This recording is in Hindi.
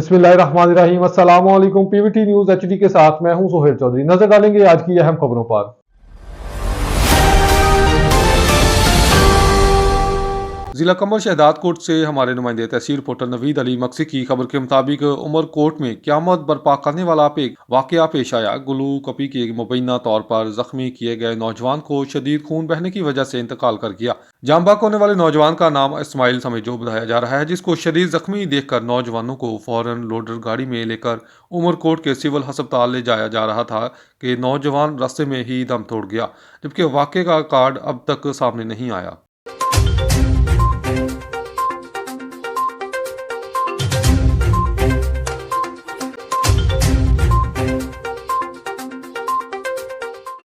बिस्मिल्लाहिर्रहमानिर्रहीम। अस्सलाम वालेकुम। पीवीटी न्यूज एचडी के साथ मैं हूं सोहेल चौधरी। नजर डालेंगे आज की अहम खबरों पर। जिला कमर शहदादकोट से हमारे नुमाइंदे तहसील रिपोर्टर नवीद अली मक्सी की खबर के मुताबिक उमरकोट में क्यामत बर्पा करने वाला एक वाकया पेश आया। गुलू कपी के मुबैना तौर पर जख्मी किए गए नौजवान को शदीद खून बहने की वजह से इंतकाल कर गया। जामबाग होने वाले नौजवान का नाम इस्माइल समेजो बताया जा रहा है, जिसको शदीद जख्मी देखकर नौजवानों को फौरन लोडर गाड़ी में लेकर उमरकोट के सिविल अस्पताल ले जाया जा रहा था कि नौजवान रास्ते में ही दम तोड़ गया, जबकि वाकये का कार्ड अब तक सामने नहीं आया।